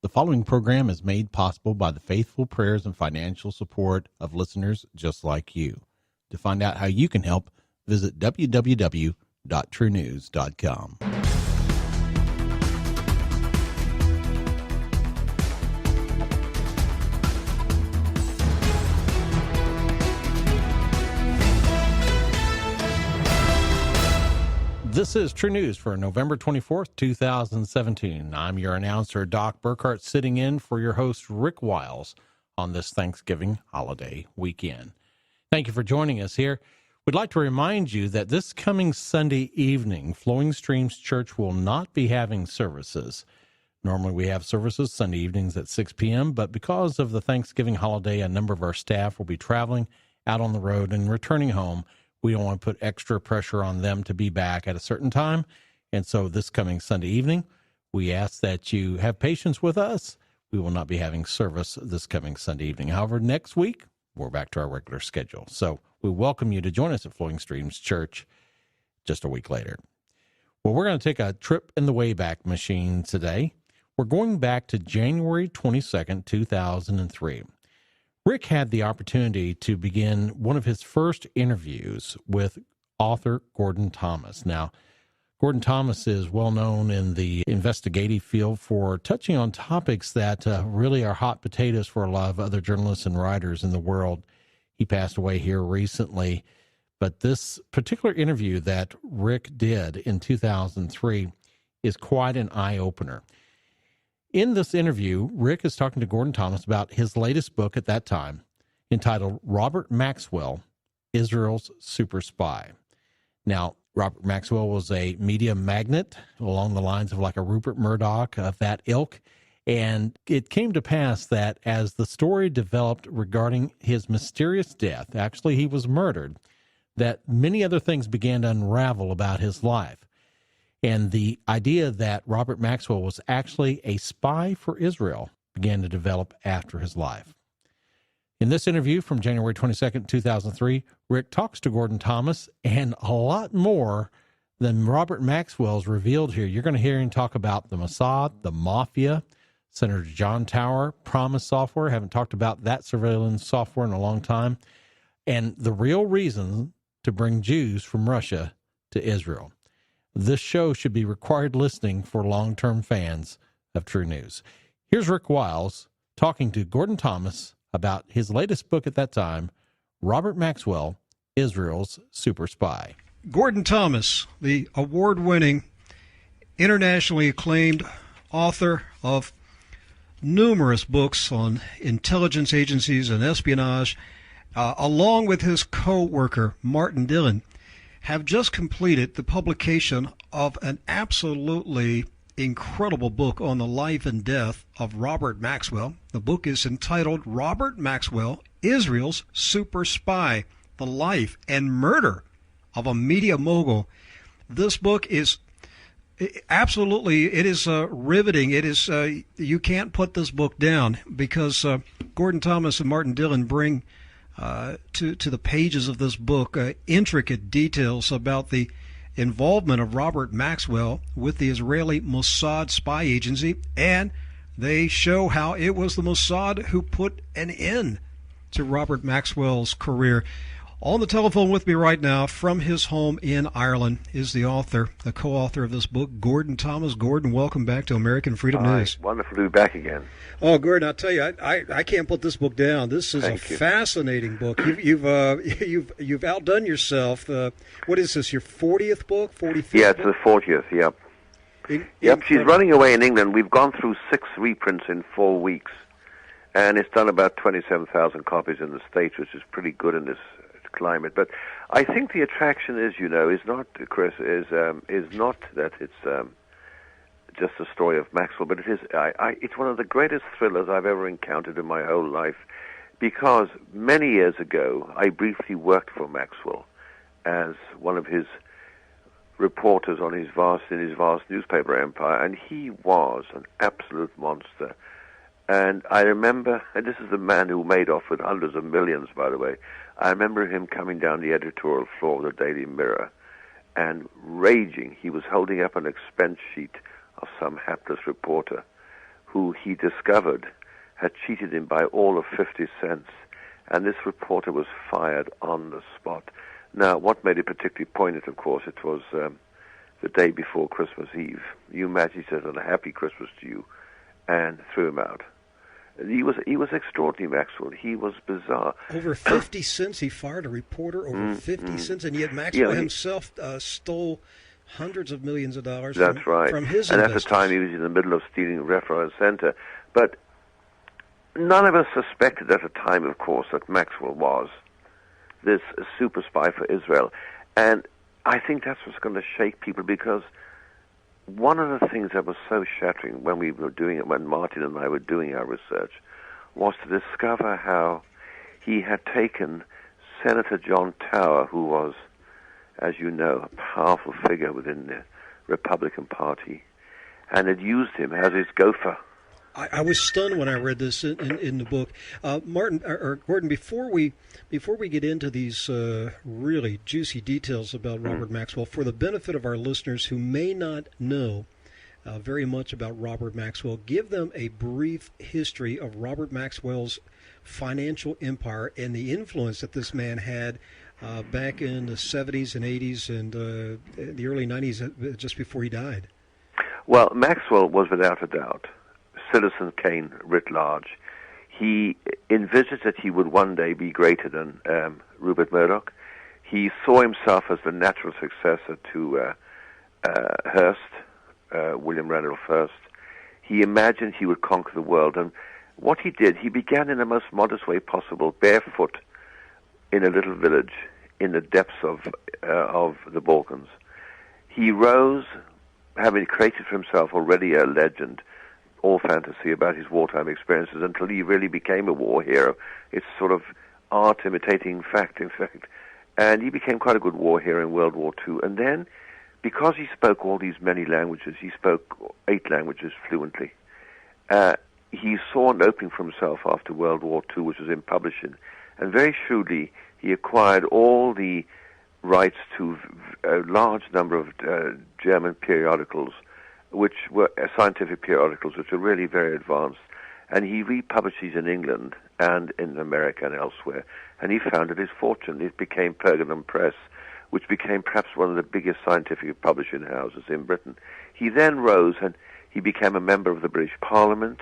The following program is made possible by the faithful prayers and financial support of listeners just like you. To find out how you can help, visit www.truenews.com. This is True News for November 24th, 2017. I'm your announcer, Doc Burkhart, sitting in for your host, Rick Wiles, on this Thanksgiving holiday weekend. Thank you for joining us here. We'd like to remind you that this coming Sunday evening, Flowing Streams Church will not be having services. Normally we have services Sunday evenings at 6 p.m., but because of the Thanksgiving holiday, a number of our staff will be traveling out on the road and returning home. We don't want to put extra pressure on them to be back at a certain time. And so this coming Sunday evening, we ask that you have patience with us. We will not be having service this coming Sunday evening. However, next week, we're back to our regular schedule. So we welcome you to join us at Flowing Streams Church just a week later. Well, we're going to take a trip in the Wayback Machine today. We're going back to January 22nd, 2003. Rick had the opportunity to begin one of his first interviews with author Gordon Thomas. Now, Gordon Thomas is well known in the investigative field for touching on topics that really are hot potatoes for a lot of other journalists and writers in the world. He passed away here recently, but this particular interview that Rick did in 2003 is quite an eye-opener. In this interview, Rick is talking to Gordon Thomas about his latest book at that time, entitled Robert Maxwell, Israel's Super Spy. Now, Robert Maxwell was a media magnate along the lines of like a Rupert Murdoch of that ilk, and it came to pass that as the story developed regarding his mysterious death, actually he was murdered, that many other things began to unravel about his life. And the idea that Robert Maxwell was actually a spy for Israel began to develop after his life. In this interview from January 22nd, 2003, Rick talks to Gordon Thomas and a lot more than Robert Maxwell's revealed here. You're going to hear him talk about the Mossad, the Mafia, Senator John Tower, Promis software. Haven't talked about that surveillance software in a long time. And the real reason to bring Jews from Russia to Israel. This show should be required listening for long-term fans of True News. Here's Rick Wiles talking to Gordon Thomas about his latest book at that time, Robert Maxwell, Israel's Super Spy. Gordon Thomas, the award-winning, internationally acclaimed author of numerous books on intelligence agencies and espionage, along with his co-worker, Martin Dillon, have just completed the publication of an absolutely incredible book on the life and death of Robert Maxwell. The book is entitled Robert Maxwell, Israel's Super Spy, The Life and Murder of a Media Mogul. This book is absolutely, it is riveting. It is, you can't put this book down because Gordon Thomas and Martin Dillon bring to the pages of this book intricate details about the involvement of Robert Maxwell with the Israeli Mossad spy agency, and they show how it was the Mossad who put an end to Robert Maxwell's career. On the telephone with me right now from his home in Ireland is the author, the co-author of this book, Gordon Thomas. Gordon, welcome back to American Freedom News. Wonderful to be back again. Oh, Gordon, I'll tell you, I can't put this book down. This is fascinating book. You've outdone yourself. What is this? Your 40th book? 45th? Yeah, it's the 40th. Yep. Yep. She's running away in England. We've gone through 6 reprints in 4 weeks, and it's done about 27,000 copies in the States, which is pretty good in this climate. But I think the attraction is, is not, Chris, is not that it's just a story of Maxwell, but it is. It's one of the greatest thrillers I've ever encountered in my whole life, because many years ago I briefly worked for Maxwell as one of his reporters on his vast newspaper empire, and he was an absolute monster. And I remember, and this is the man who made off with hundreds of millions, by the way. I remember him coming down the editorial floor of the Daily Mirror and raging. He was holding up an expense sheet of some hapless reporter who he discovered had cheated him by all of 50 cents, and this reporter was fired on the spot. Now, what made it particularly poignant, of course, it was the day before Christmas Eve. You imagine he said, "And a happy Christmas to you," and threw him out. He was extraordinary, Maxwell. He was bizarre. Over 50 cents, he fired a reporter over 50 cents, and yet Maxwell himself stole hundreds of millions of dollars from his investors. And at the time, he was in the middle of stealing left, right, and center. But none of us suspected at the time, of course, that Maxwell was this super spy for Israel. And I think that's what's going to shake people, because one of the things that was so shattering when we were doing it, when Martin and I were doing our research, was to discover how he had taken Senator John Tower, who was, as you know, a powerful figure within the Republican Party, and had used him as his gopher. I was stunned when I read this in the book. Martin or Gordon, before we get into these really juicy details about Robert Maxwell, for the benefit of our listeners who may not know very much about Robert Maxwell, give them a brief history of Robert Maxwell's financial empire and the influence that this man had back in the 70s and 80s and the early 90s, just before he died. Well, Maxwell was without a doubt Citizen Kane writ large. He envisaged that he would one day be greater than Rupert Murdoch. He saw himself as the natural successor to Hearst, William Randolph Hearst. He imagined he would conquer the world, and what he did, he began in the most modest way possible, barefoot, in a little village in the depths of the Balkans. He rose, having created for himself already a legend, all fantasy, about his wartime experiences, until he really became a war hero. It's sort of art imitating fact, in fact. And he became quite a good war hero in World War II. And then, because he spoke all these many languages, he spoke 8 languages fluently, he saw an opening for himself after World War II, which was in publishing. And very shrewdly, he acquired all the rights to a large number of German periodicals, which were scientific periodicals, which were really very advanced. And he republished these in England and in America and elsewhere. And he founded his fortune. It became Pergamon Press, which became perhaps one of the biggest scientific publishing houses in Britain. He then rose and he became a member of the British Parliament.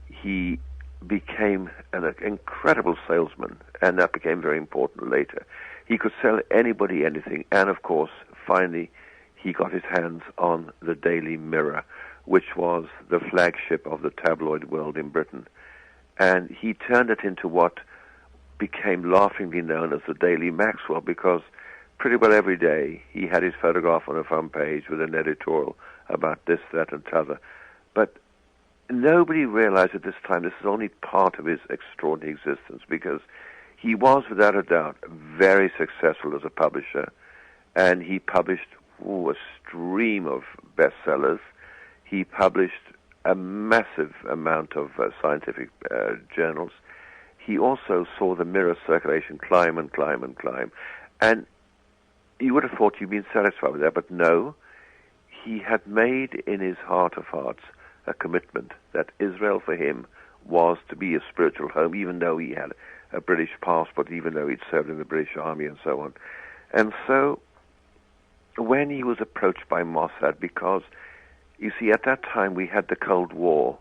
He became an incredible salesman, and that became very important later. He could sell anybody anything, and of course, finally, he got his hands on the Daily Mirror, which was the flagship of the tabloid world in Britain. And he turned it into what became laughingly known as the Daily Maxwell, because pretty well every day he had his photograph on a front page with an editorial about this, that, and t'other. But nobody realized at this time this is only part of his extraordinary existence, because he was, without a doubt, very successful as a publisher, and he published a stream of bestsellers. He published a massive amount of scientific journals. He also saw the Mirror circulation climb and climb and climb. And you would have thought you'd been satisfied with that, but no. He had made in his heart of hearts a commitment that Israel for him was to be a spiritual home, even though he had a British passport, even though he'd served in the British Army and so on. And so when he was approached by Mossad, because, you see, at that time we had the Cold War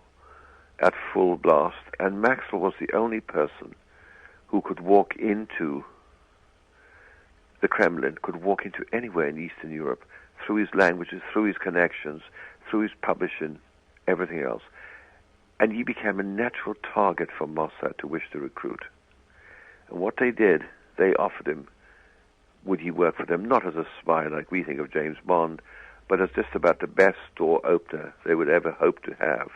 at full blast, and Maxwell was the only person who could walk into the Kremlin, could walk into anywhere in Eastern Europe, through his languages, through his connections, through his publishing, everything else. And he became a natural target for Mossad to wish to recruit. And what they did, they offered him, would he work for them, not as a spy like we think of James Bond, but as just about the best door opener they would ever hope to have.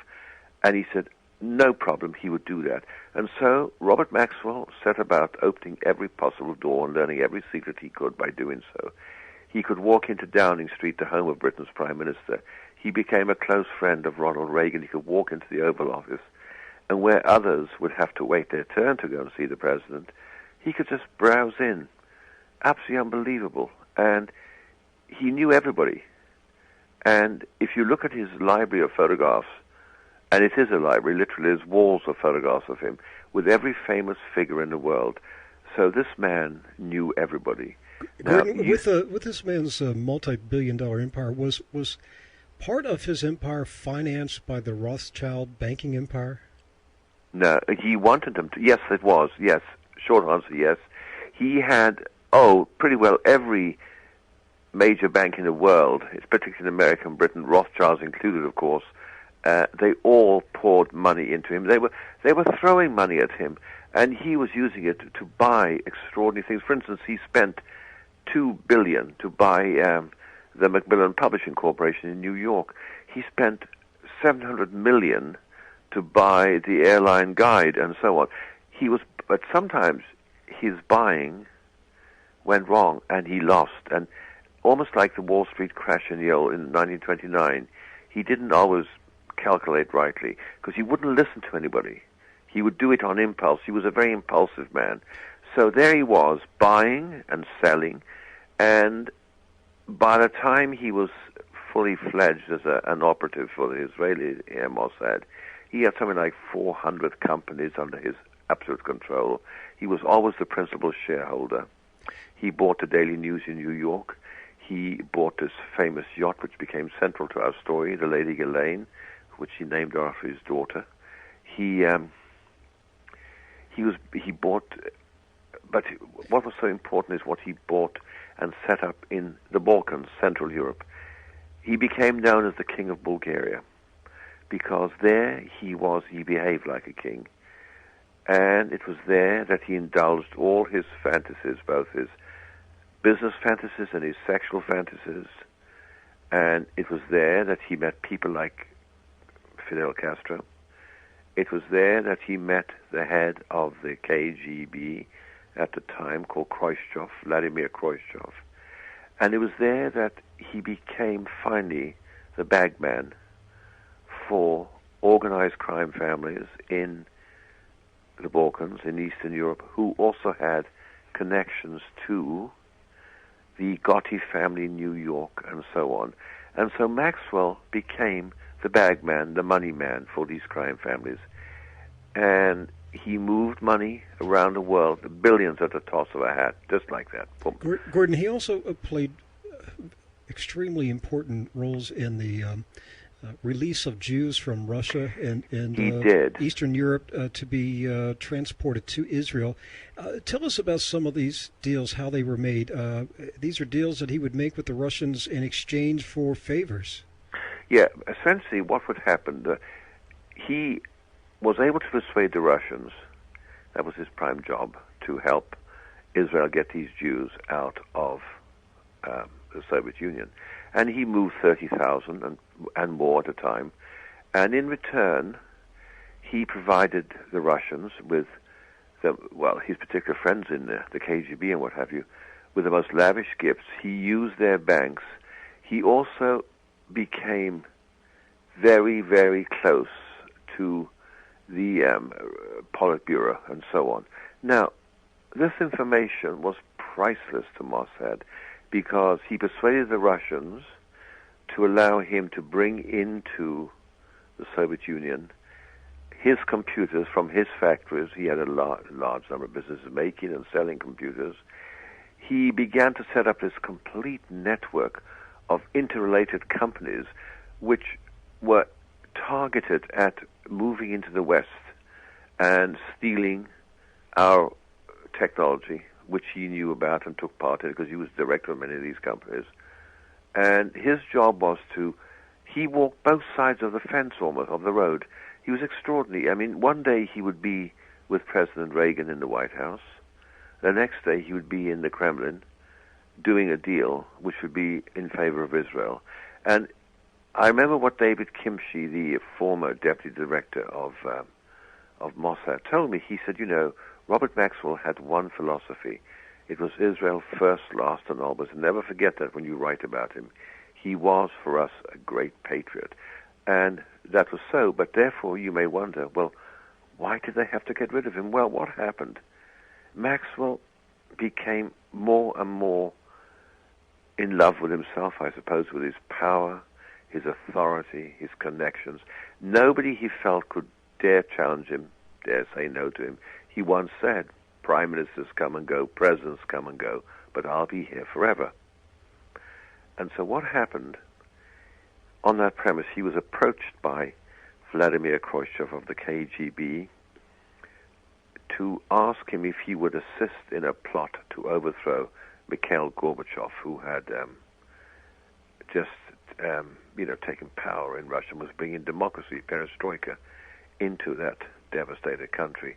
And he said, no problem, he would do that. And so Robert Maxwell set about opening every possible door and learning every secret he could by doing so. He could walk into Downing Street, the home of Britain's Prime Minister. He became a close friend of Ronald Reagan. He could walk into the Oval Office, and where others would have to wait their turn to go and see the president, he could just browse in. Absolutely unbelievable. And he knew everybody. And if you look at his library of photographs, And it is a library. Literally, there's walls of photographs of him with every famous figure in the world. So this man knew everybody. Gordon, with this man's multi-billion-dollar empire, was part of his empire financed by the Rothschild banking empire? No, he wanted them to. Yes, it was. Yes. Short answer, yes. He had, pretty well every major bank in the world, particularly in America and Britain, Rothschilds included, of course. They all poured money into him. They were throwing money at him, and he was using it to buy extraordinary things. For instance, he spent $2 billion to buy the Macmillan Publishing Corporation in New York. He spent $700 million to buy the Airline Guide and so on. But sometimes his buying went wrong and he lost. And almost like the Wall Street crash in 1929, he didn't always calculate rightly because he wouldn't listen to anybody. He would do it on impulse. He was a very impulsive man. So there he was, buying and selling, and by the time he was fully fledged as an operative for the Israeli Mossad, he had something like 400 companies under his absolute control. He was always the principal shareholder. He bought the Daily News in New York. He bought this famous yacht, which became central to our story, the Lady Ghislaine, which he named after his daughter. He bought, but what was so important is what he bought and set up in the Balkans, Central Europe. He became known as the King of Bulgaria because there he behaved like a king. And it was there that he indulged all his fantasies, both his business fantasies and his sexual fantasies. And it was there that he met people like Fidel Castro. It was there that he met the head of the KGB at the time, called Khrushchev, Vladimir Khrushchev. And it was there that he became finally the bagman for organized crime families in the Balkans, in Eastern Europe, who also had connections to the Gotti family in New York and so on. And so Maxwell became the bagman, the money man for these crime families. And he moved money around the world, billions at the toss of a hat, just like that. Boom. Gordon, he also played extremely important roles in the release of Jews from Russia and Eastern Europe to be transported to Israel. Tell us about some of these deals, how they were made. These are deals that he would make with the Russians in exchange for favors. Yeah, essentially what would happen, he was able to persuade the Russians, that was his prime job, to help Israel get these Jews out of the Soviet Union. And he moved 30,000 and more at a time. And in return, he provided the Russians with, his particular friends in the KGB and what have you, with the most lavish gifts. He used their banks. He also became very, very close to the Politburo and so on. Now, this information was priceless to Mossad because he persuaded the Russians to allow him to bring into the Soviet Union his computers from his factories. He had a large number of businesses making and selling computers. He began to set up this complete network of interrelated companies which were targeted at moving into the West and stealing our technology, which he knew about and took part in because he was director of many of these companies. And his job was he walked both sides of the fence almost, of the road. He was extraordinary. I mean, one day he would be with President Reagan in the White House. The next day he would be in the Kremlin doing a deal which would be in favor of Israel. And I remember what David Kimchi, the former deputy director of Mossad, told me. He said, Robert Maxwell had one philosophy. It was Israel first, last, and always. And never forget that when you write about him. He was, for us, a great patriot. And that was so, but therefore you may wonder, well, why did they have to get rid of him? Well, what happened? Maxwell became more and more in love with himself, I suppose, with his power, his authority, his connections. Nobody he felt could dare challenge him, dare say no to him. He once said, prime ministers come and go, presidents come and go, but I'll be here forever. And so what happened, on that premise, he was approached by Vladimir Khrushchev of the KGB to ask him if he would assist in a plot to overthrow Mikhail Gorbachev, who had taken power in Russia and was bringing democracy, perestroika, into that devastated country.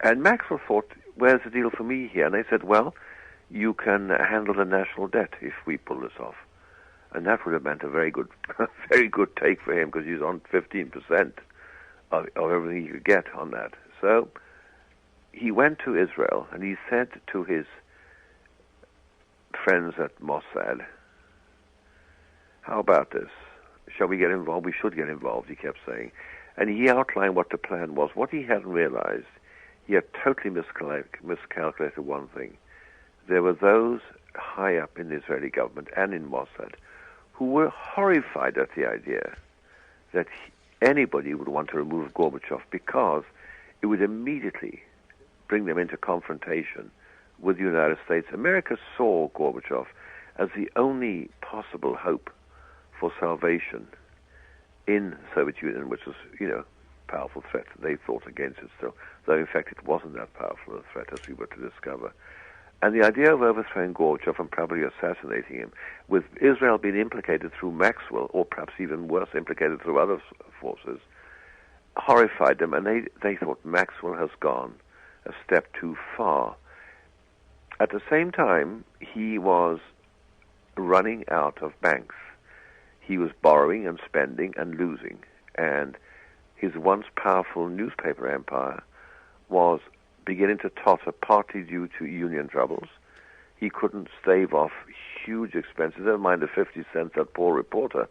And Maxwell thought, where's the deal for me here? And they said, well, you can handle the national debt if we pull this off. And that would have meant a very good take for him, because he's on 15% of everything he could get on that. So he went to Israel and he said to his friends at Mossad, how about this? Shall we get involved? We should get involved, he kept saying. And he outlined what the plan was. What he hadn't realized, he had totally miscalculated one thing. There were those high up in the Israeli government and in Mossad who were horrified at the idea that anybody would want to remove Gorbachev, because it would immediately bring them into confrontation with the United States. America saw Gorbachev as the only possible hope for salvation in the Soviet Union, which was, a powerful threat. They fought against it still, though in fact it wasn't that powerful a threat, as we were to discover. And the idea of overthrowing Gorbachev and probably assassinating him, with Israel being implicated through Maxwell, or perhaps even worse, implicated through other forces, horrified them, and they thought Maxwell has gone a step too far. At the same time, he was running out of banks. He was borrowing and spending and losing, and his once powerful newspaper empire was beginning to totter, partly due to union troubles. He couldn't stave off huge expenses, never mind the 50 cents that poor reporter,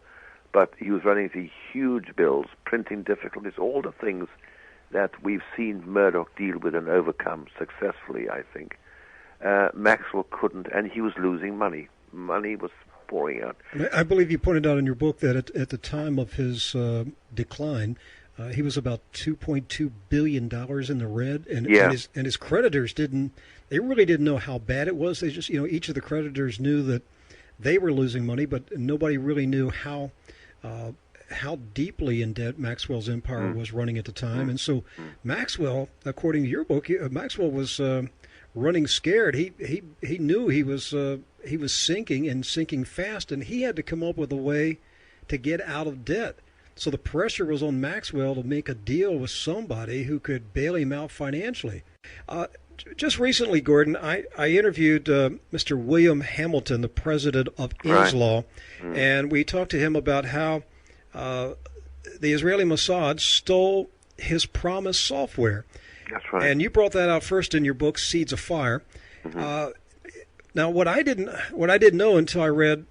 but he was running into huge bills, printing difficulties, all the things that we've seen Murdoch deal with and overcome successfully, I think. Maxwell couldn't, and he was losing money. Money was pouring out. I believe you pointed out in your book that at the time of his decline, he was about $2.2 billion in the red, and his creditors really didn't know how bad it was. They just, each of the creditors knew that they were losing money, but nobody really knew how deeply in debt Maxwell's empire was running at the time. And so Maxwell, according to your book, Maxwell was running scared. He knew he was sinking, and sinking fast, and he had to come up with a way to get out of debt. So the pressure was on Maxwell to make a deal with somebody who could bail him out financially. Just recently, Gordon, I interviewed Mr. William Hamilton, the president of Inslaw, and we talked to him about how the Israeli Mossad stole his promis software. That's right. And you brought that out first in your book, Seeds of Fire. Now, what I didn't know until I read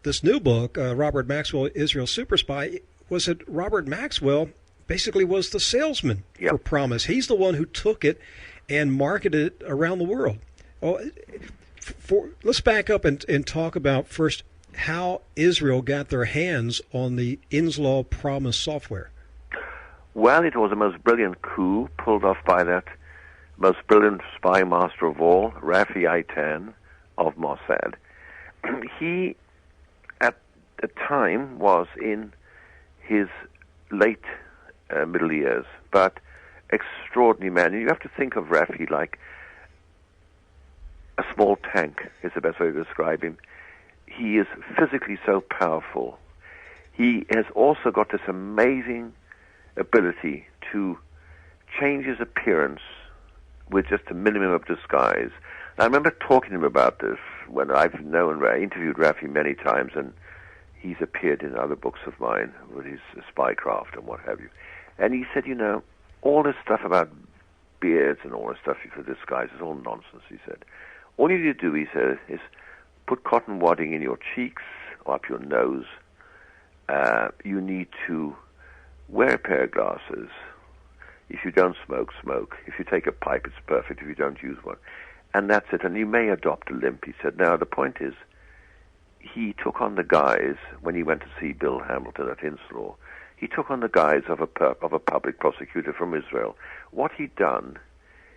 this new book, Robert Maxwell, Israel's Super Spy, was that Robert Maxwell basically was the salesman for Promis. He's the one who took it and marketed it around the world. Well, let's back up and talk about first how Israel got their hands on the Inslaw Promis software. Well, it was the most brilliant coup pulled off by that most brilliant spy master of all, Rafi Eitan of Mossad. He, at the time, was in his late middle years, but extraordinary man. You have to think of Rafi like a small tank, is the best way to describe him. He is physically so powerful. He has also got this amazing ability to change his appearance with just a minimum of disguise. I remember talking to him about this when I interviewed Rafi many times, and he's appeared in other books of mine with his spycraft and what have you. And he said, all this stuff about beards and all this stuff you could disguise is all nonsense, he said. All you need to do, he said, is put cotton wadding in your cheeks or up your nose. You need to wear a pair of glasses. If you don't smoke, smoke. If you take a pipe, it's perfect. If you don't, use one. And that's it. And you may adopt a limp, he said. Now, the point is, he took on the guise, when he went to see Bill Hamilton at Inslaw, he took on the guise of a public prosecutor from Israel. What he'd done,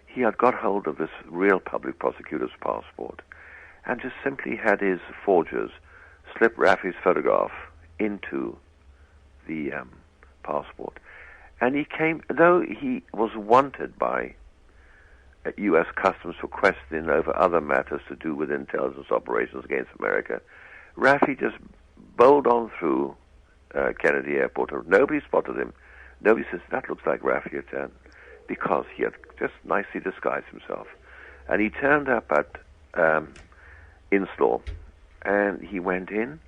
he had got hold of this real public prosecutor's passport and just simply had his forgers slip Rafi's photograph into the passport. And he came, though he was wanted by U.S. Customs for questioning over other matters to do with intelligence operations against America, Rafi just bowled on through Kennedy Airport. Nobody spotted him. Nobody says, that looks like Rafi Atan, because he had just nicely disguised himself. And he turned up at Inslaw, and he went in,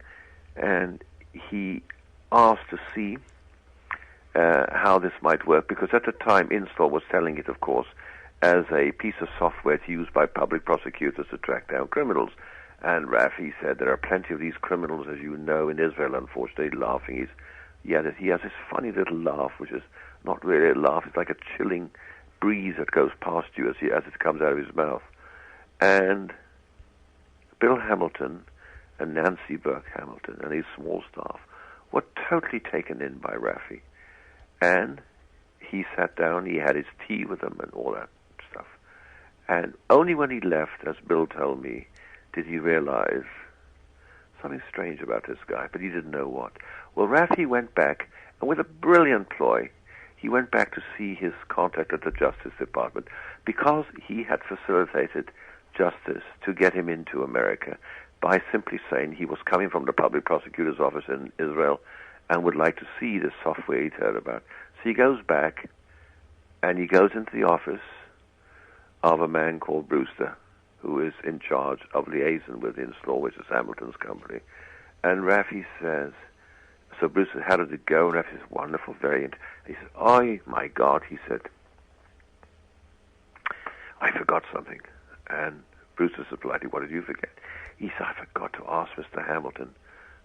and he asked to see how this might work, because at the time Inslaw was selling it, of course, as a piece of software to use by public prosecutors to track down criminals. And Rafi said there are plenty of these criminals, as you know, in Israel, unfortunately, laughing. He has this funny little laugh, which is not really a laugh. It's like a chilling breeze that goes past you as it comes out of his mouth. And Bill Hamilton and Nancy Burke Hamilton and his small staff were totally taken in by Rafi. And he sat down, he had his tea with them and all that stuff. And only when he left, as Bill told me, did he realize something strange about this guy, but he didn't know what. Well, Rafi went back, and with a brilliant ploy, he went back to see his contact at the Justice Department, because he had facilitated justice to get him into America by simply saying he was coming from the public prosecutor's office in Israel and would like to see the software he'd heard about. So he goes back, and he goes into the office of a man called Brewster, who is in charge of liaison with Inslaw, which is Hamilton's company. And Rafi says, so Bruce said, how did it go? And Rafi says, wonderful, very interesting. He said, oh my God, he said, I forgot something. And Bruce said politely, what did you forget? He said, I forgot to ask Mr. Hamilton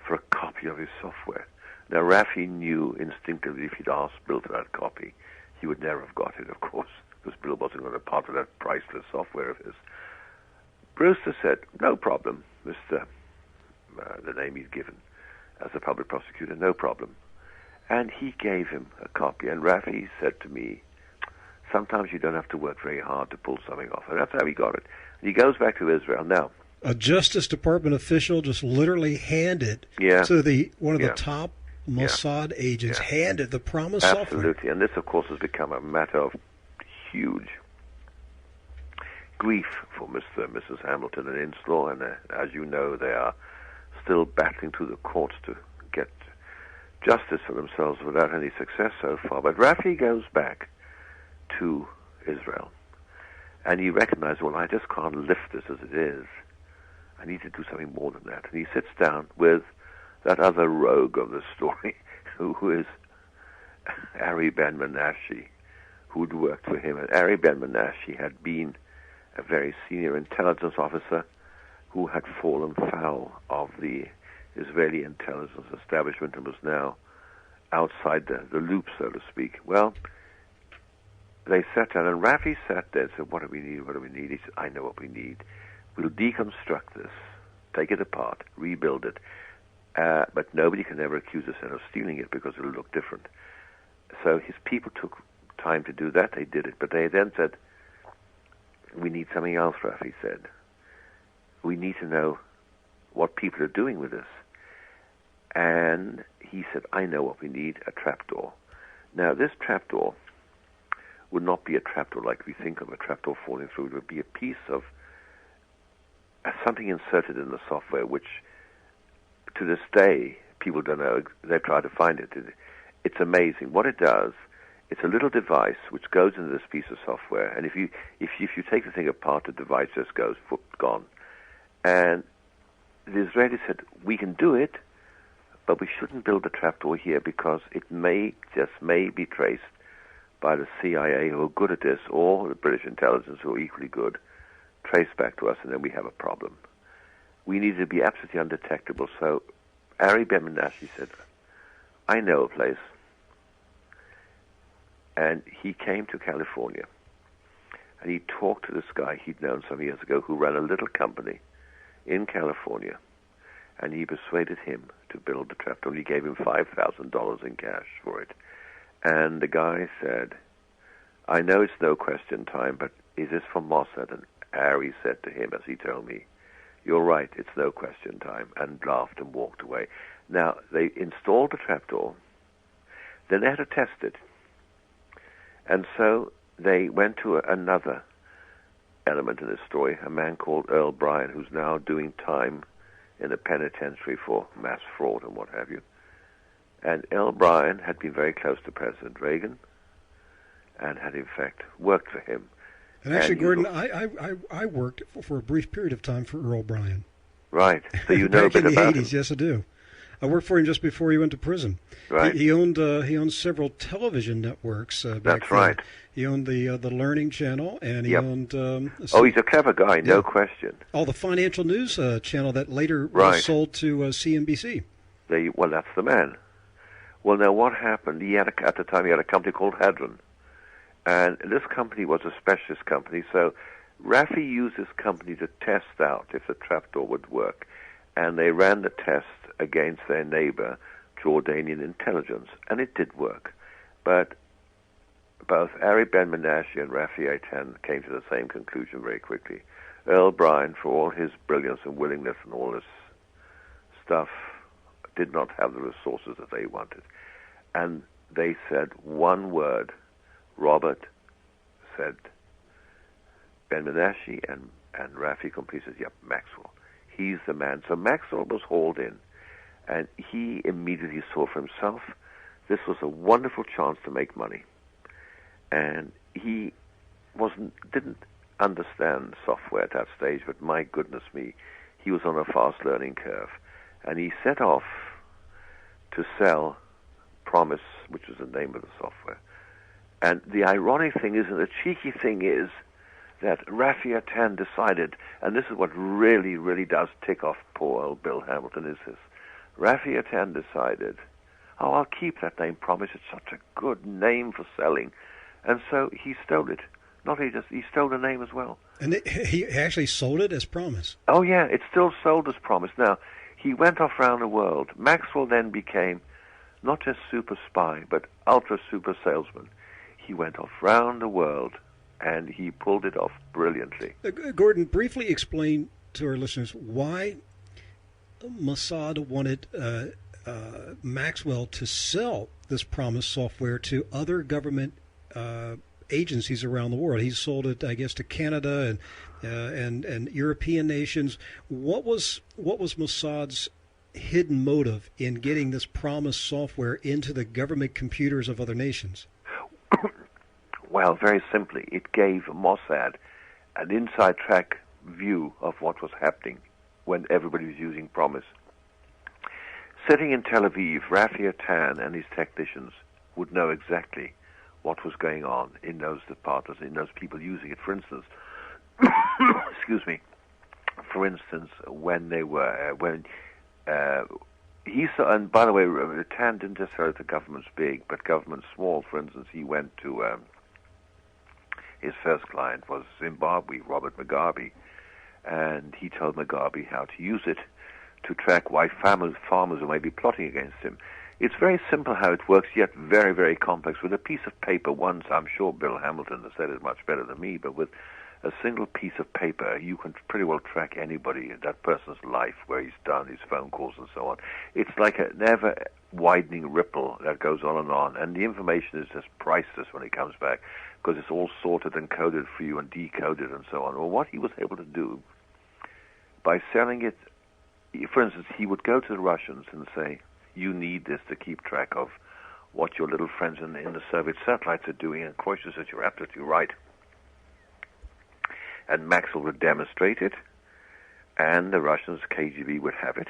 for a copy of his software. Now, Rafi knew instinctively if he'd asked Bill for that copy, he would never have got it, of course, because Bill wasn't going to part with that priceless software of his. Brewster said, no problem, Mr. The name he'd given as a public prosecutor, no problem. And he gave him a copy. And Rafi said to me, sometimes you don't have to work very hard to pull something off. And that's how he got it. And he goes back to Israel. Now, a Justice Department official just literally handed to one of the top Mossad agents, handed the promised software. Absolutely. And this, of course, has become a matter of huge grief for Mr. and Mrs. Hamilton and Inslaw, and as you know, they are still battling through the courts to get justice for themselves without any success so far. But Rafi goes back to Israel, and he recognizes, well, I just can't lift this as it is. I need to do something more than that. And he sits down with that other rogue of the story, who is Ari Ben-Menashe, who'd worked for him. And Ari Ben-Menashe had been a very senior intelligence officer who had fallen foul of the Israeli intelligence establishment and was now outside the loop, so to speak. Well, they sat down, and Rafi sat there and said, what do we need, what do we need? He said, I know what we need. We'll deconstruct this, take it apart, rebuild it, but nobody can ever accuse us of stealing it because it'll look different. So his people took time to do that. They did it, but they then said, we need something else, Rafi said. We need to know what people are doing with this. And he said, I know what we need, a trapdoor. Now, this trapdoor would not be a trapdoor like we think of a trapdoor falling through. It would be a piece of something inserted in the software, which to this day, people don't know. They try to find it. It's amazing. What it does, it's a little device which goes into this piece of software, and if you take the thing apart, the device just goes gone. And the Israelis said, we can do it, but we shouldn't build a trapdoor here because it may be traced by the CIA, who are good at this, or the British intelligence, who are equally good, traced back to us, and then we have a problem. We need to be absolutely undetectable. So Ari Ben-Menashe said, I know a place. And he came to California, and he talked to this guy he'd known some years ago who ran a little company in California. and he persuaded him to build the trapdoor. He gave him $5,000 in cash for it. And the guy said, I know it's no question time, but is this for mossad? And Harry said to him, as he told me, you're right, it's no question time, and laughed and walked away. Now, they installed the trapdoor, then they had to test it. And so they went to another element in this story, a man called Earl Bryan, who's now doing time in the penitentiary for mass fraud and what have you. And Earl Bryan had been very close to President Reagan and had, in fact, worked for him. And actually, Gordon, I worked for a brief period of time for Earl Bryan. Right. So you know a bit about him. Back in the 80s, yes, I do. I worked for him just before he went to prison. Right. He owned several television networks back That's then. right. He owned the Learning Channel, and he owned... he's a clever guy, no question. Oh, the Financial News Channel that later Right. was sold to CNBC. Well, that's the man. Well, now what happened? At the time, he had a company called Hadron. And this company was a specialist company, so Raffi used this company to test out if the trapdoor would work. And they ran the test against their neighbor, Jordanian intelligence, and it did work. But both Ari Ben-Menashe and Raffi Eitan came to the same conclusion very quickly. Earl Bryan, for all his brilliance and willingness and all this stuff, did not have the resources that they wanted. And they said one word. Robert said, Ben-Menashe and Raffi completely said, yep, Maxwell. He's the man. So Maxwell was hauled in, and he immediately saw for himself this was a wonderful chance to make money. And he didn't understand software at that stage, but my goodness me, he was on a fast learning curve. And he set off to sell Promis, which was the name of the software. And the ironic thing is, and the cheeky thing is, that Raffi Eitan decided, and this is what really, really does tick off poor old Bill Hamilton, is this. Raffi Eitan decided, I'll keep that name Promis. It's such a good name for selling. And so he stole it. Not only he stole the name as well. And he actually sold it as Promis. Oh, yeah, it's still sold as Promis. Now, he went off around the world. Maxwell then became not just super spy, but ultra super salesman. He went off round the world, and he pulled it off brilliantly. Gordon, briefly explain to our listeners why Mossad wanted Maxwell to sell this Promis software to other government agencies around the world. He sold it, I guess, to Canada and European nations. What was Mossad's hidden motive in getting this Promis software into the government computers of other nations? Well, very simply, it gave Mossad an inside track view of what was happening when everybody was using Promis. Sitting in Tel Aviv, Raffi Eitan and his technicians would know exactly what was going on in those departments, in those people using it. For instance, excuse me. For instance, when they were he saw, and by the way, Eitan didn't just say the government's big, but government's small. For instance, he went to his first client was Zimbabwe, Robert Mugabe, and he told Mugabe how to use it to track why farmers who may be plotting against him. It's very simple how it works, yet very, very complex. With a piece of paper, once, I'm sure Bill Hamilton has said it much better than me, but with a single piece of paper, you can pretty well track anybody, that person's life, where he's done, his phone calls and so on. It's like a never-widening ripple that goes on, and the information is just priceless when it comes back, because it's all sorted and coded for you and decoded and so on. Well, what he was able to do, by selling it, for instance, he would go to the Russians and say, you need this to keep track of what your little friends in the Soviet satellites are doing, and Khrushchev said, you're absolutely right. And Maxwell would demonstrate it, and the Russians, KGB, would have it.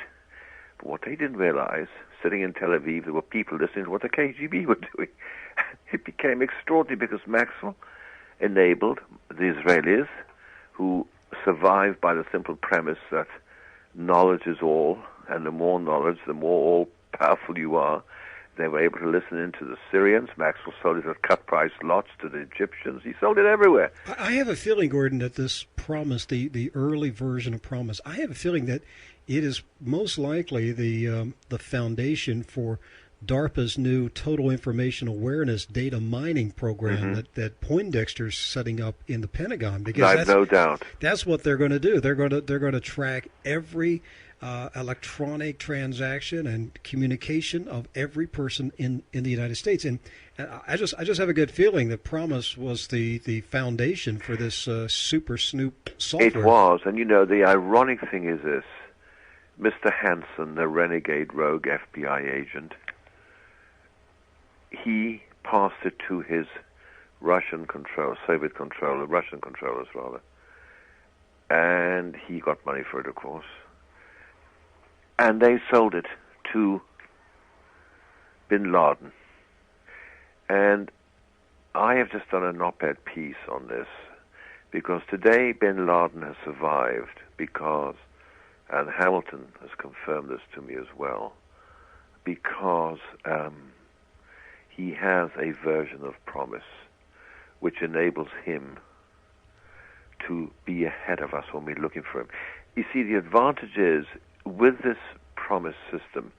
But what they didn't realize, sitting in Tel Aviv, there were people listening to what the KGB were doing. It became extraordinary because Maxwell enabled the Israelis, who survived by the simple premise that knowledge is all, and the more knowledge, the more all-powerful you are. They were able to listen into the Syrians. Maxwell sold it at cut-price lots to the Egyptians. He sold it everywhere. I have a feeling, Gordon, that this Promis, the early version of Promis, I have a feeling that it is most likely the foundation for DARPA's new Total Information Awareness data mining program that Poindexter's setting up in the Pentagon. Because I have no doubt that's what they're going to do. They're going to track every electronic transaction and communication of every person in the United States. And I just have a good feeling that Promis was the foundation for this Super Snoop software. it was. And the ironic thing is this: Mr. Hansen, the renegade rogue FBI agent, he passed it to his Russian controllers rather, and he got money for it, of course, and they sold it to bin Laden. And I have just done an op-ed piece on this, because today bin Laden has survived because, and Hamilton has confirmed this to me as well, because he has a version of Promis which enables him to be ahead of us when we're looking for him. You see, the advantage is, with this Promis system,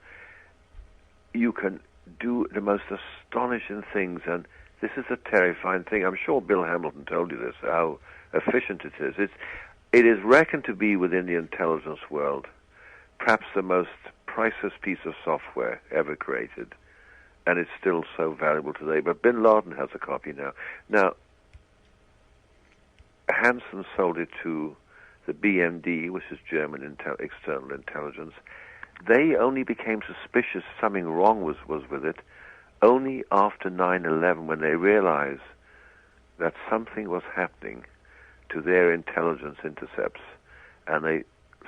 you can do the most astonishing things, and this is a terrifying thing. I'm sure Bill Hamilton told you this, how efficient it is. It is reckoned to be, within the intelligence world, perhaps the most priceless piece of software ever created. And it's still so valuable today. But bin Laden has a copy now. Now, Hansen sold it to the BMD, which is German external intelligence. They only became suspicious something wrong was with it only after 9/11, when they realized that something was happening to their intelligence intercepts. And they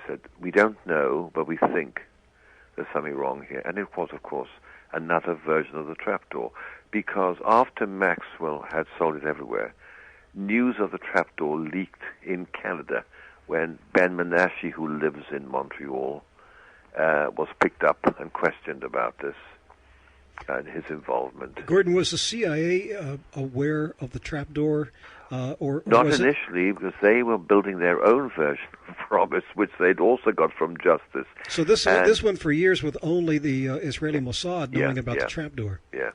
said, we don't know, but we think there's something wrong here. And it was, of course, another version of the trapdoor, because after Maxwell had sold it everywhere, news of the trapdoor leaked in Canada when Ben Menashe, who lives in Montreal, was picked up and questioned about this and his involvement. Gordon, was the CIA aware of the trapdoor? Or Not was initially, because they were building their own version of Promis, which they'd also got from Justice. So this went for years with only the Israeli Mossad knowing about the trapdoor. Yeah.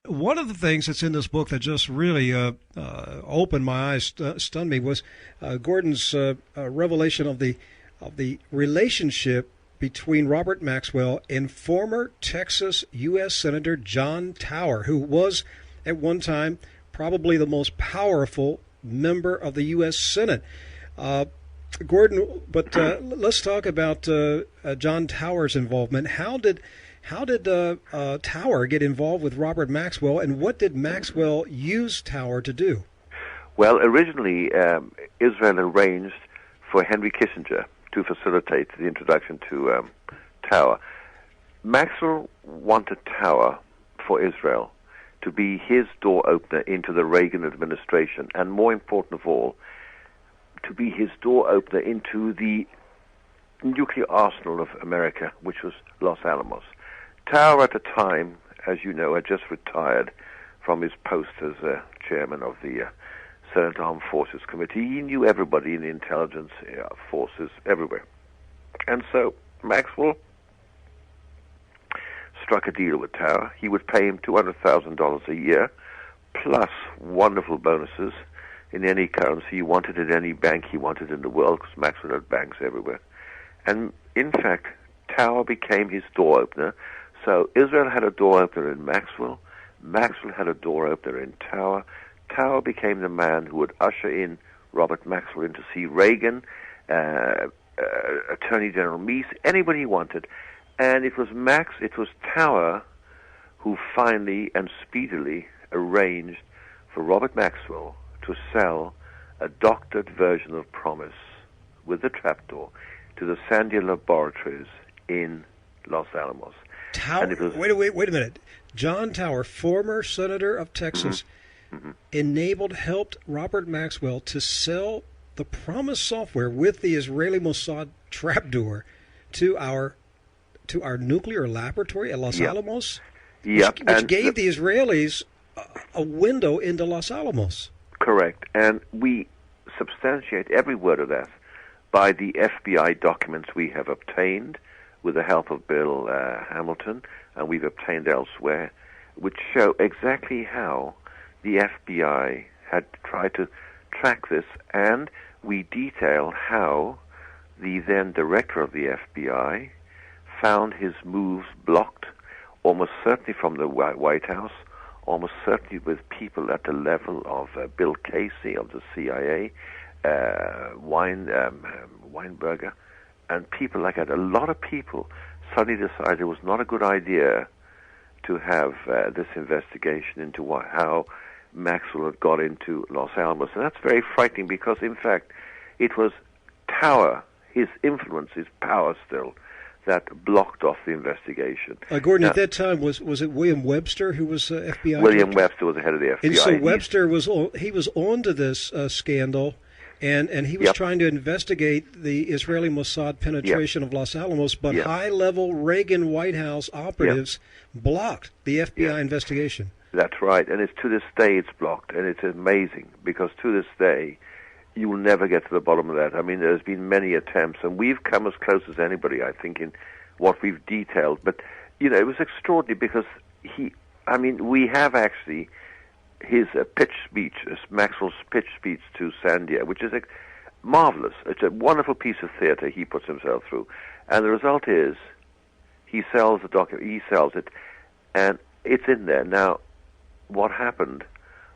One of the things that's in this book that just really opened my eyes, stunned me, was Gordon's revelation of the relationship between Robert Maxwell and former Texas U.S. Senator John Tower, who was at one time probably the most powerful member of the U.S. Senate. Gordon, but let's talk about John Tower's involvement. How did Tower get involved with Robert Maxwell, and what did Maxwell use Tower to do? Well, originally, Israel arranged for Henry Kissinger to facilitate the introduction to Tower. Maxwell wanted Tower for Israel to be his door opener into the Reagan administration, and more important of all, to be his door opener into the nuclear arsenal of America, which was Los Alamos. Tower, at the time, as you know, had just retired from his post as chairman of the Senate Armed Forces Committee. He knew everybody in the intelligence forces everywhere. And so Maxwell struck a deal with Tower. He would pay him $200,000 a year, plus wonderful bonuses in any currency he wanted, at any bank he wanted in the world, because Maxwell had banks everywhere. And in fact, Tower became his door opener. So Israel had a door opener in Maxwell. Maxwell had a door opener in Tower. Tower became the man who would usher in Robert Maxwell in to see Reagan, Attorney General Meese, anybody he wanted. And it was Tower who finally and speedily arranged for Robert Maxwell to sell a doctored version of Promis with the trapdoor to the Sandia Laboratories in Los Alamos. Tower, wait a minute. John Tower, former senator of Texas, helped Robert Maxwell to sell the Promis software with the Israeli Mossad trapdoor to our nuclear laboratory at Los Alamos, which gave the Israelis a window into Los Alamos. Correct, and we substantiate every word of that by the FBI documents we have obtained with the help of Bill Hamilton, and we've obtained elsewhere, which show exactly how the FBI had tried to track this, and we detail how the then director of the FBI found his moves blocked, almost certainly from the White House, almost certainly with people at the level of Bill Casey of the CIA, Weinberger, and people like that. A lot of people suddenly decided it was not a good idea to have this investigation into how Maxwell had got into Los Alamos. And that's very frightening because, in fact, it was Tower, his influence, his power still, that blocked off the investigation. Gordon, now, at that time, was it William Webster who was FBI William director? Webster was the head of the FBI. And so Webster was onto this scandal, and he was trying to investigate the Israeli Mossad penetration of Los Alamos, but high-level Reagan White House operatives blocked the FBI investigation. That's right, and it's to this day it's blocked, and it's amazing because to this day you will never get to the bottom of that. I mean, there's been many attempts, and we've come as close as anybody, I think, in what we've detailed. But, you know, it was extraordinary because we have actually his pitch speech, Maxwell's pitch speech to Sandia, which is marvelous. It's a wonderful piece of theater he puts himself through. And the result is he sells the document, he sells it, and it's in there. Now, what happened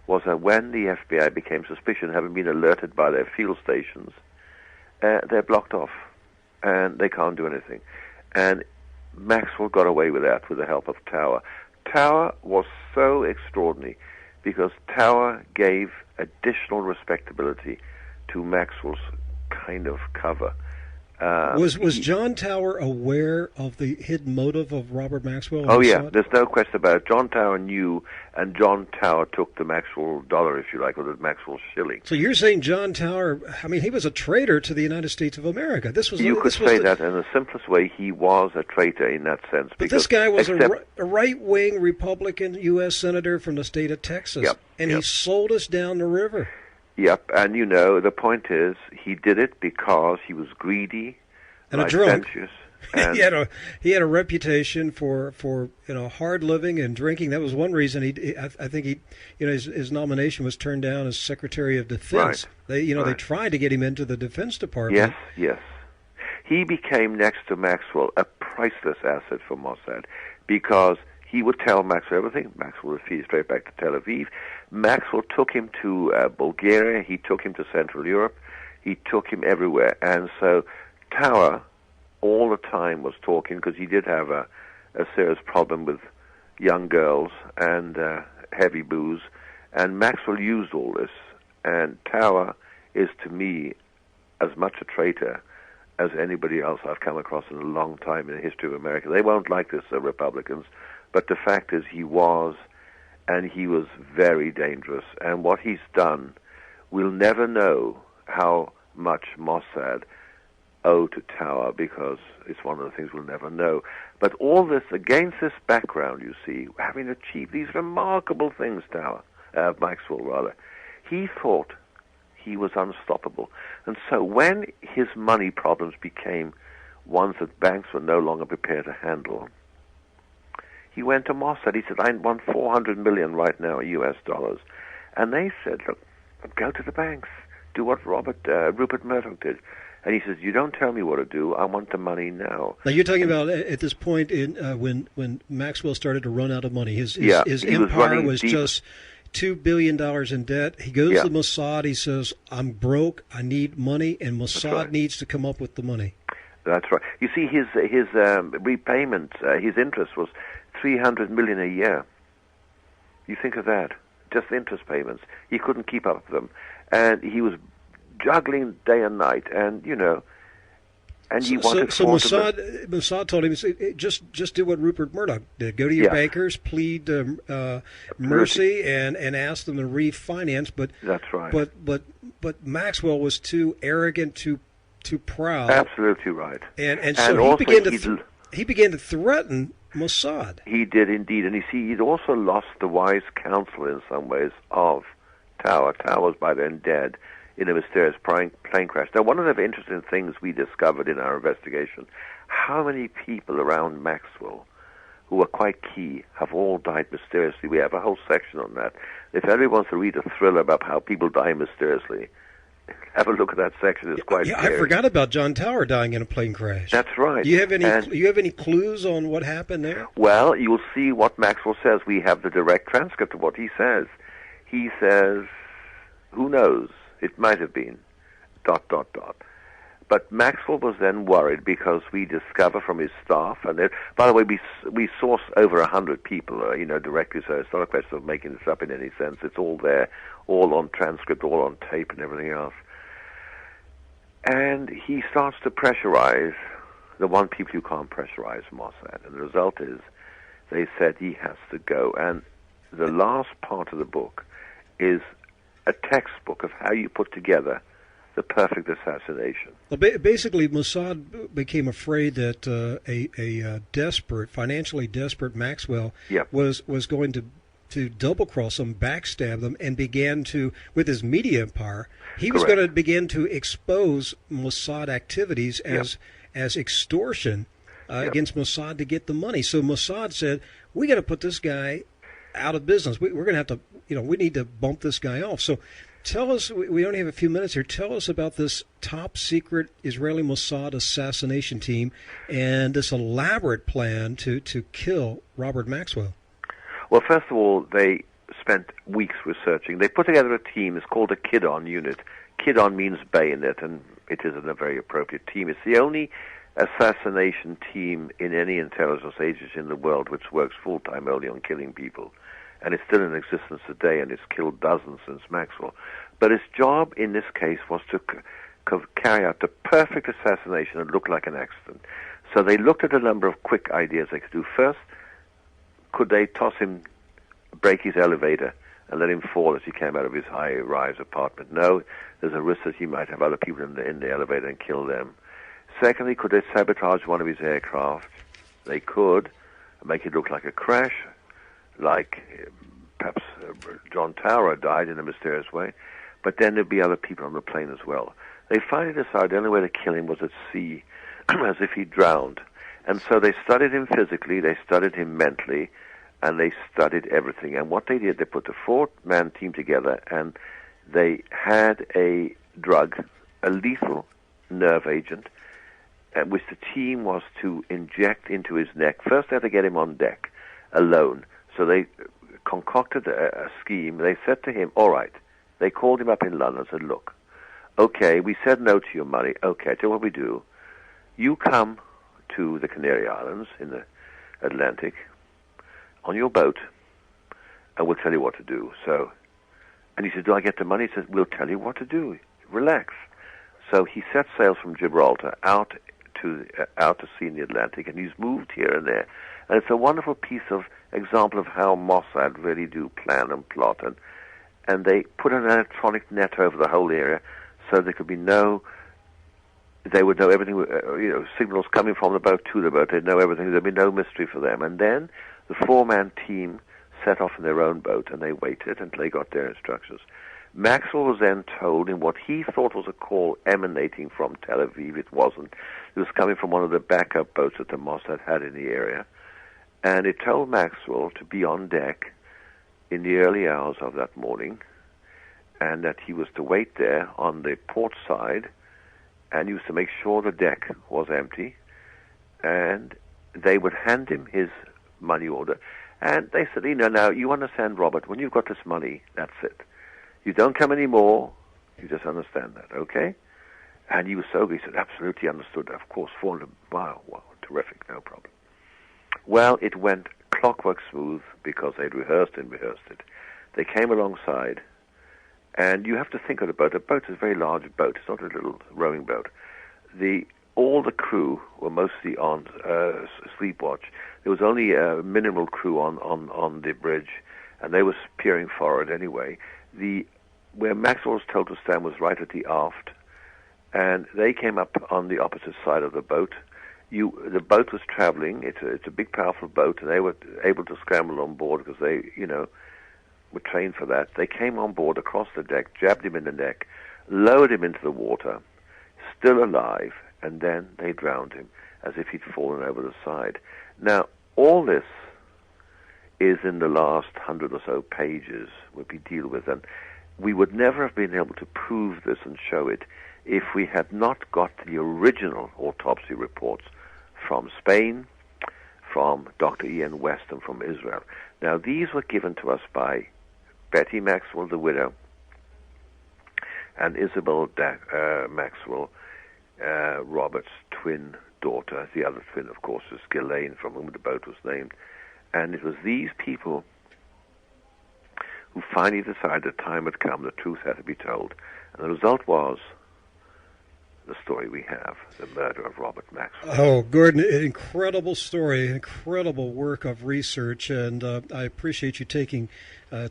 was that when the FBI became suspicious, having been alerted by their field stations, they're blocked off, and they can't do anything. And Maxwell got away with that with the help of Tower. Tower was so extraordinary because Tower gave additional respectability to Maxwell's kind of cover. Was John Tower aware of the hidden motive of Robert Maxwell? Oh, yeah, there's no question about it. John Tower knew, and John Tower took the Maxwell dollar, if you like, or the Maxwell shilling. So you're saying John Tower, I mean, he was a traitor to the United States of America. You could say that in the simplest way. He was a traitor in that sense. But this guy was a right-wing Republican U.S. senator from the state of Texas, and he sold us down the river. Yep, and you know, the point is, he did it because he was greedy and a drunk. And he had a reputation for hard living and drinking. That was one reason I think his nomination was turned down as Secretary of Defense. Right. They tried to get him into the Defense Department. Yes. He became, next to Maxwell, a priceless asset for Mossad because he would tell Maxwell everything. Maxwell would feed straight back to Tel Aviv. Maxwell took him to Bulgaria. He took him to Central Europe. He took him everywhere. And so Tower all the time was talking because he did have a serious problem with young girls and heavy booze. And Maxwell used all this. And Tower is, to me, as much a traitor as anybody else I've come across in a long time in the history of America. They won't like this, Republicans. But the fact is he was, and he was very dangerous. And what he's done, we'll never know how much Mossad owe to Tower because it's one of the things we'll never know. But all this, against this background, you see, having achieved these remarkable things, Maxwell rather, he thought he was unstoppable. And so when his money problems became ones that banks were no longer prepared to handle, he went to Mossad. He said, I want $400 million right now, U.S. dollars. And they said, look, go to the banks. Do what Rupert Murdoch did. And he says, you don't tell me what to do. I want the money now. Now, you're talking about at this point in when Maxwell started to run out of money. His empire was just $2 billion in debt. He goes to Mossad. He says, I'm broke. I need money. And Mossad needs to come up with the money. That's right. You see, his repayment, his interest was $300 million a year. You think of that, just interest payments. He couldn't keep up with them, and he was juggling day and night. And he wanted. So Mossad told him, just do what Rupert Murdoch did. Go to your bankers, plead mercy, and ask them to refinance. But that's right. But Maxwell was too arrogant, too proud. Absolutely right. And so he began to threaten Mossad. He did indeed, and you see, he'd also lost the wise counsel in some ways of Tower. Tower was by then dead. in a mysterious plane crash. Now, one of the interesting things we discovered in our investigation, how many people around Maxwell who were quite key have all died mysteriously. We have a whole section on that. If anyone wants to read a thriller about how people die mysteriously, have a look at that section. It's quite scary. I forgot about John Tower dying in a plane crash. That's right. Do you have any clues on what happened there? Well, you'll see what Maxwell says. We have the direct transcript of what he says. He says, who knows? It might have been ... But Maxwell was then worried because we discover from his staff, and by the way, we source over 100 people, directly, so it's not a question of making this up in any sense. It's all there, all on transcript, all on tape and everything else. And he starts to pressurize the one people you can't pressurize, Mossad. And the result is they said he has to go. And the last part of the book is a textbook of how you put together the perfect assassination. Well, basically, Mossad became afraid that a desperate, financially desperate Maxwell was going to double-cross them, backstab them, and began to, with his media empire, he was going to begin to expose Mossad activities as extortion against Mossad to get the money. So Mossad said, we got to put this guy out of business. We're going to have to, we need to bump this guy off. So tell us, we only have a few minutes here, tell us about this top-secret Israeli Mossad assassination team and this elaborate plan to kill Robert Maxwell. Well, first of all, they spent weeks researching. They put together a team. It's called a Kidon unit. Kidon means bayonet, and it is a very appropriate team. It's the only assassination team in any intelligence agency in the world which works full-time only on killing people. And it's still in existence today, and it's killed dozens since Maxwell. But its job in this case was to carry out the perfect assassination that looked like an accident. So they looked at a number of quick ideas they could do. First, could they break his elevator and let him fall as he came out of his high-rise apartment? No, there's a risk that he might have other people in the elevator and kill them. Secondly, could they sabotage one of his aircraft? They could make it look like a crash, like perhaps John Tower died in a mysterious way, but then there'd be other people on the plane as well. They finally decided the only way to kill him was at sea, as if he drowned. And so they studied him physically, they studied him mentally, and they studied everything. And what they did, they put a 4-man team together, and they had a drug, a lethal nerve agent, which the team was to inject into his neck. First, they had to get him on deck, alone. So they concocted a scheme. They said to him, all right. They called him up in London and said, look, okay, we said no to your money. Okay, tell you what we do. You come to the Canary Islands in the Atlantic on your boat, and we'll tell you what to do. So, and he said, do I get the money? He said, we'll tell you what to do. Relax. So he set sail from Gibraltar out to sea in the Atlantic, and he's moved here and there. And it's a wonderful example of how Mossad really do plan and plot. And they put an electronic net over the whole area so there could be they would know everything, signals coming from the boat to the boat. They'd know everything. There'd be no mystery for them. And then the 4-man team set off in their own boat, and they waited until they got their instructions. Maxwell was then told in what he thought was a call emanating from Tel Aviv. It wasn't. It was coming from one of the backup boats that the Mossad had in the area. And it told Maxwell to be on deck in the early hours of that morning, and that he was to wait there on the port side, and he was to make sure the deck was empty, and they would hand him his money order. And they said, now, you understand, Robert, when you've got this money, that's it. You don't come anymore, you just understand that, okay? And he was so good, he said, absolutely understood, of course, 400 miles, wow, terrific, no problem. Well, it went clockwork smooth because they'd rehearsed it. They came alongside, and you have to think of the boat. A boat is a very large boat. It's not a little rowing boat. All the crew were mostly on sleep watch. There was only a minimal crew on the bridge, and they were peering forward anyway. Where Maxwell was told to stand was right at the aft, and they came up on the opposite side of the boat. The boat was traveling. It's a big, powerful boat, and they were able to scramble on board because they, were trained for that. They came on board across the deck, jabbed him in the neck, lowered him into the water, still alive, and then they drowned him as if he'd fallen over the side. Now, all this is in the last 100 or so pages where we deal with, and we would never have been able to prove this and show it if we had not got the original autopsy reports from Spain, from Dr. Ian West, and from Israel. Now, these were given to us by Betty Maxwell, the widow, and Isabel Maxwell, Robert's twin daughter. The other twin, of course, is Ghislaine, from whom the boat was named. And it was these people who finally decided the time had come, the truth had to be told. And the result was the story we have, the murder of Robert Maxwell. Oh, Gordon, an incredible story, incredible work of research, and I appreciate you taking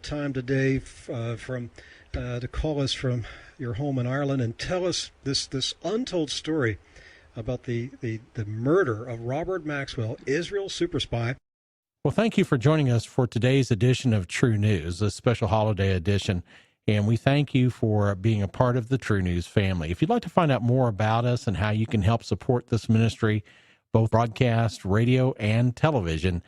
time today to call us from your home in Ireland and tell us this untold story about the murder of Robert Maxwell, Israel's super spy. Well, thank you for joining us for today's edition of True News, a special holiday edition. And we thank you for being a part of the True News family. If you'd like to find out more about us and how you can help support this ministry, both broadcast, radio, and television,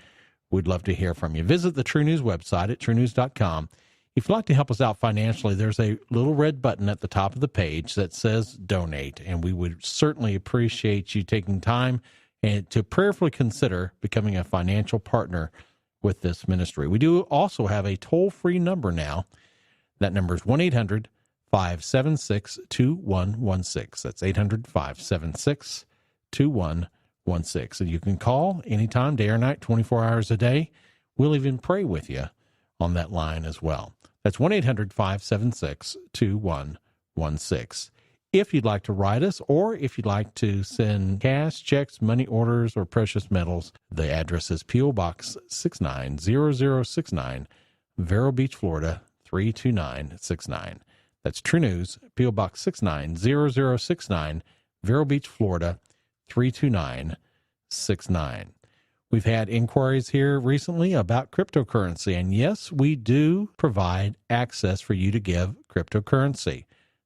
we'd love to hear from you. Visit the True News website at truenews.com. If you'd like to help us out financially, there's a little red button at the top of the page that says Donate, and we would certainly appreciate you taking time and to prayerfully consider becoming a financial partner with this ministry. We do also have a toll-free number now. That number is 1-800-576-2116. That's 800-576-2116. And you can call anytime, day or night, 24 hours a day. We'll even pray with you on that line as well. That's 1-800-576-2116. If you'd like to write us, or if you'd like to send cash, checks, money orders, or precious metals, the address is P.O. Box 690069, Vero Beach, Florida, 32969. That's True News, P.O. Box 690069, Vero Beach, Florida, 32969. We've had inquiries here recently about cryptocurrency, and yes, we do provide access for you to give cryptocurrency.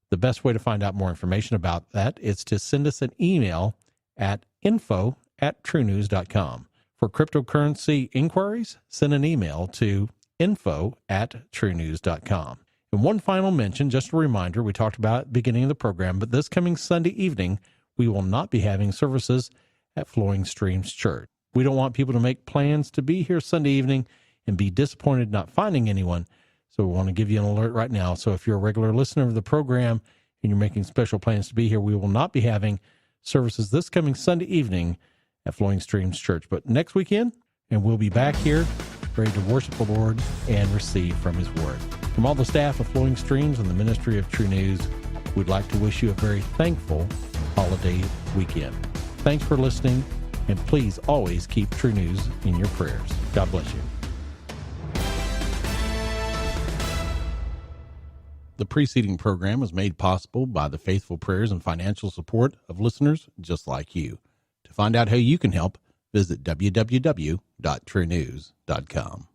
The best way to find out more information about that is to send us an email at info@truenews.com. For cryptocurrency inquiries, send an email to info@truenews.com. And one final mention, just a reminder, we talked about at the beginning of the program, but this coming Sunday evening, we will not be having services at Flowing Streams Church. We don't want people to make plans to be here Sunday evening and be disappointed not finding anyone. So we want to give you an alert right now. So if you're a regular listener of the program and you're making special plans to be here, we will not be having services this coming Sunday evening at Flowing Streams Church. But next weekend, and we'll be back here ready to worship the Lord and receive from His Word. From all the staff of Flowing Streams and the Ministry of True News, we'd like to wish you a very thankful holiday weekend. Thanks for listening, and please always keep True News in your prayers. God bless you. The preceding program was made possible by the faithful prayers and financial support of listeners just like you. To find out how you can help, visit www.truenews.com.